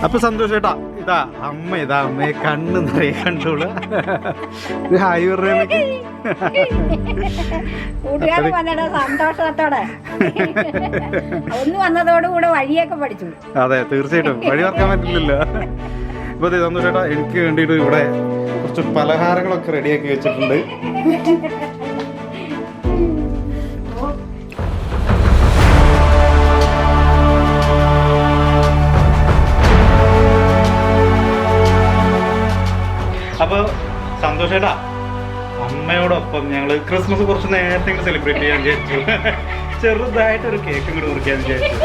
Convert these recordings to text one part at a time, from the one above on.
അപ്പൊ സന്തോഷേട്ടാ, ഇതാ അമ്മയെ കണ്ണ് നിറയെ കണ്ടോളൂ. ഇത് ഹായ് പറഞ്ഞ കൂട്ടുകാരൻ വന്നിട്ട് സന്തോഷത്തോടെ ഒന്ന് വന്നതോടുകൂടെ വഴിയൊക്കെ പഠിച്ചു. അതെ, തീർച്ചയായിട്ടും വഴി മറക്കാൻ പറ്റില്ലല്ലോ. ഇപ്പൊ സന്തോഷേട്ടാ എനിക്ക് വേണ്ടിയിട്ട് ഇവിടെ കുറച്ച് പലഹാരങ്ങളൊക്കെ റെഡിയാക്കി വെച്ചിട്ടുണ്ട്. അപ്പൊ സന്തോഷേട്ടാ, അമ്മയോടൊപ്പം ഞങ്ങള് ക്രിസ്മസ് കുറച്ച് നേരത്തെ ഇങ്ങനെ സെലിബ്രേറ്റ് ചെയ്യാൻ വിചാരിച്ചു. ചെറുതായിട്ടൊരു കേക്ക് ഇങ്ങോട്ട് മുറിക്കാൻ വിചാരിച്ചു.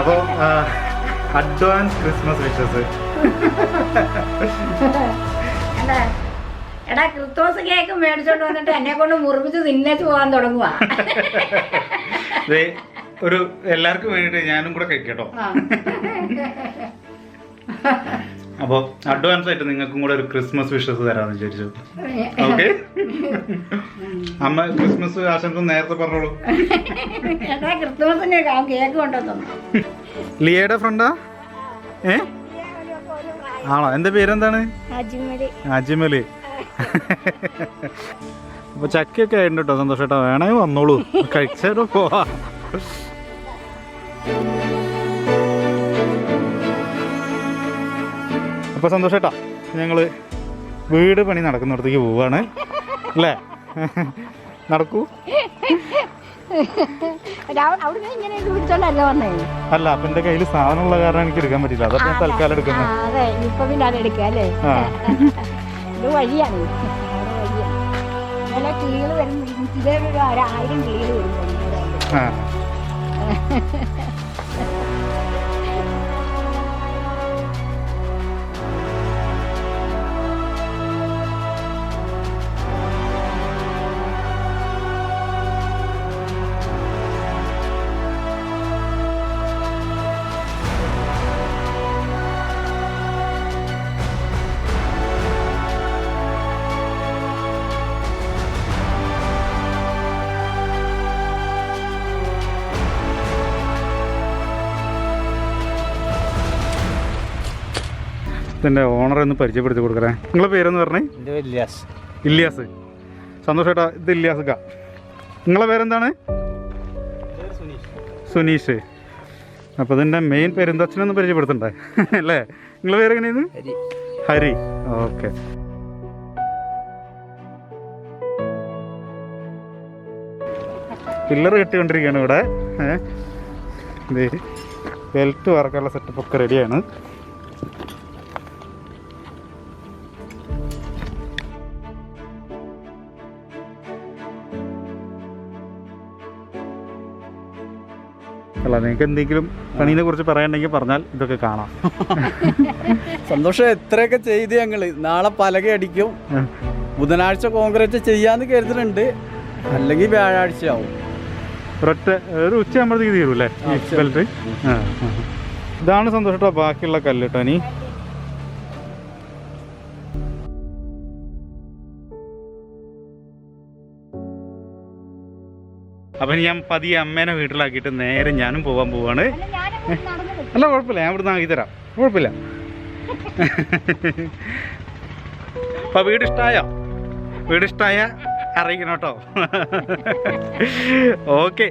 അപ്പൊ അഡ്വാൻസ് ക്രിസ്മസ് വിഷസ്. എടാ, ക്രിസ്മസ് കേക്ക് മേടിച്ചോണ്ട് വന്നിട്ട് എന്നെ കൊണ്ട് മുറിപ്പിച്ച് തിന്നേച്ച് പോകാൻ തുടങ്ങുക. ഒരു എല്ലാവർക്കും വേണ്ടിട്ട് ഞാനും കൂടെ കഴിക്കട്ടോ. അപ്പൊ അഡ്വാൻസ് ആയിട്ട് നിങ്ങൾക്കും കൂടെ ഒരു ക്രിസ്മസ് വിഷസ് തരാന്ന് വിചാരിച്ചു. ഓക്കെ, അമ്മ ക്രിസ്മസ് ആശംസ നേരത്തെ പറഞ്ഞോളൂ. ക്രിസ്മസിന് കേക്ക് കൊണ്ടുവന്നു. ലിയയുടെ ഫ്രണ്ടാ? ആണോ? എന്റെ പേരെന്താണ്? അജിമല്. അപ്പൊ ചക്കയൊക്കെ ആയിട്ടുണ്ട് കേട്ടോ സന്തോഷേട്ടാ, വേണമെങ്കിൽ വന്നോളൂ, കഴിച്ചാലോ പോവാ. അപ്പൊ സന്തോഷേട്ടാ, ഞങ്ങള് വീട് പണി നടക്കുന്നിടത്തേക്ക് പോവാണ് അല്ലേ? നടക്കൂ. അല്ല, അപ്പൊ എന്റെ കയ്യിൽ സാധനമുള്ള കാരണം എനിക്ക് എടുക്കാൻ പറ്റില്ല. അതൊക്കെ ഞാൻ തൽക്കാലം എടുക്കുന്നത്. വഴിയാണ് കിളികൾ വരും, 1000 കിളികൾ വരും. ഇതിൻ്റെ ഓണറെ ഒന്ന് പരിചയപ്പെടുത്തി കൊടുക്കണേ. നിങ്ങളെ പേരെന്ന് പറഞ്ഞേ? ഇല്യാസ്. സന്തോഷേട്ടാ, ഇത് ഇല്യാസ്ക്ക. നിങ്ങളെ പേരെന്താണ്? സുനീഷ്. അപ്പോൾ ഇതിൻ്റെ മെയിൻ പെരുന്തച്ഛനൊന്ന് പരിചയപ്പെടുത്തണ്ടേ അല്ലേ? നിങ്ങളെ പേരെങ്ങനെയാണ്? ഹരി. ഓക്കെ. പില്ലർ കെട്ടിക്കൊണ്ടിരിക്കുകയാണ് ഇവിടെ. ബെൽറ്റ് വറക്കാനുള്ള സെറ്റപ്പൊക്കെ റെഡിയാണ്. അല്ല, നിങ്ങൾക്ക് എന്തെങ്കിലും പണീനെ കുറിച്ച് പറയാനുണ്ടെങ്കിൽ പറഞ്ഞാൽ ഇതൊക്കെ കാണാം. സന്തോഷം. എത്രയൊക്കെ ചെയ്ത് ഞങ്ങള് നാളെ പലക അടിക്കും. ബുധനാഴ്ച കോൺക്രീറ്റ് ചെയ്യാന്ന് കരുതുന്നുണ്ട്, അല്ലെങ്കിൽ വ്യാഴാഴ്ച ആവും. ഒരു ഉച്ചയാകുമ്പോഴത്തേക്ക് തീരും അല്ലേ ഈ ബെൽറ്റ്? ഇതാണ് സന്തോഷട്ടോ ബാക്കിയുള്ള കല്ല് കേട്ടോ. ഇനി അപ്പം ഞാൻ പതിയെ അമ്മേനെ വീട്ടിലാക്കിയിട്ട് നേരെ ഞാനും പോകാൻ പോവാണ്. അല്ല, കുഴപ്പമില്ല, ഞാൻ ഇവിടുന്ന് ആക്കി തരാം, കുഴപ്പമില്ല. അപ്പം വീടിഷ്ടായ അറിയിക്കണം കേട്ടോ. ഓക്കെ.